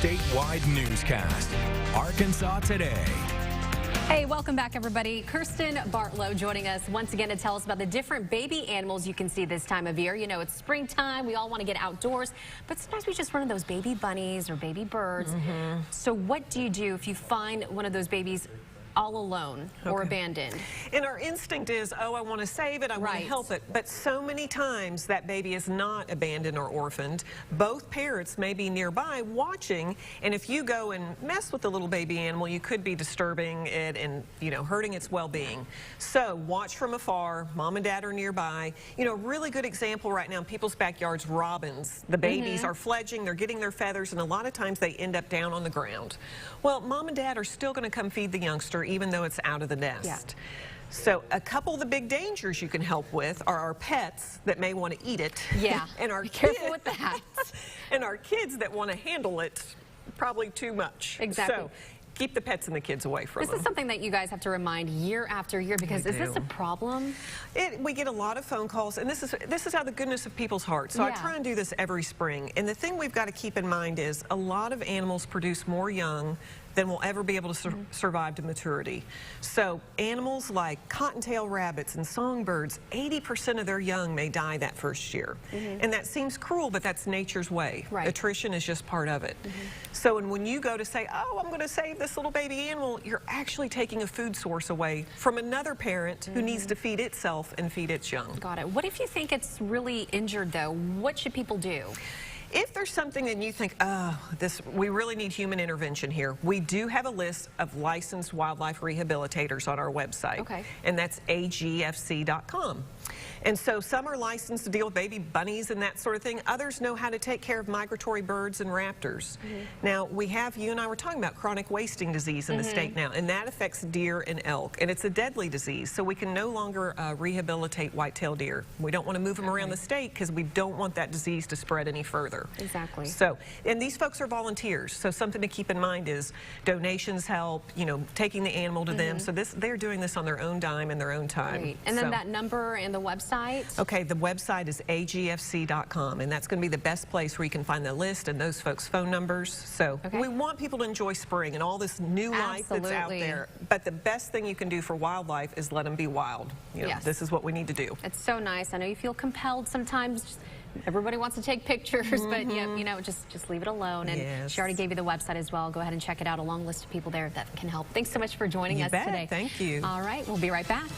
statewide newscast. Arkansas Today. Hey, welcome back, everybody. Kirsten Bartlow joining us once again to tell us about the different baby animals you can see this time of year. You know, it's springtime. We all want to get outdoors, but sometimes we just run into those baby bunnies or baby birds. So what do you do if you find one of those babies all alone or abandoned? And our instinct is, oh, I want to save it, I want to help it. But so many times that baby is not abandoned or orphaned. Both parents may be nearby watching, and if you go and mess with the little baby animal, you could be disturbing it and, you know, hurting its well-being. So watch from afar. Mom and dad are nearby. You know, really good example right now in people's backyards, robins. The babies are fledging, they're getting their feathers, and a lot of times they end up down on the ground. Well, mom and dad are still going to come feed the youngster even though it's out of the nest. So a couple of the big dangers you can help with are our pets that may want to eat it. And our careful with that. And our kids that want to handle it probably too much. So keep the pets and the kids away from them. This is something that you guys have to remind year after year, because is this a problem? We get a lot of phone calls, and this is out of the goodness of people's hearts. So I try and do this every spring. And the thing we've got to keep in mind is a lot of animals produce more young than will ever be able to survive to maturity. So animals like cottontail rabbits and songbirds, 80% of their young may die that first year. And that seems cruel, but that's nature's way. Attrition is just part of it. So when you go to say, oh, I'm going to save this little baby animal, you're actually taking a food source away from another parent who needs to feed itself and feed its young. Got it. What if you think it's really injured, though? What should people do? If there's something that you think, oh, we really need human intervention here, we do have a list of licensed wildlife rehabilitators on our website. And that's agfc.com. And so some are licensed to deal with baby bunnies and that sort of thing. Others know how to take care of migratory birds and raptors. Now, you and I were talking about chronic wasting disease in the state now, and that affects deer and elk, and it's a deadly disease, so we can no longer rehabilitate white-tailed deer. We don't want to move them around the state because we don't want that disease to spread any further. So, and these folks are volunteers, so something to keep in mind is donations help, you know, taking the animal to them. So they're doing this on their own dime and their own time. And then that number and the website? Okay, the website is agfc.com, and that's going to be the best place where you can find the list and those folks' phone numbers. So we want people to enjoy spring and all this new life that's out there. But the best thing you can do for wildlife is let them be wild. You know, this is what we need to do. It's so nice. I know you feel compelled sometimes. Everybody wants to take pictures, but you know, just leave it alone. And she already gave you the website as well. Go ahead and check it out. A long list of people there that can help. Thanks so much for joining us today. Thank you. All right, we'll be right back.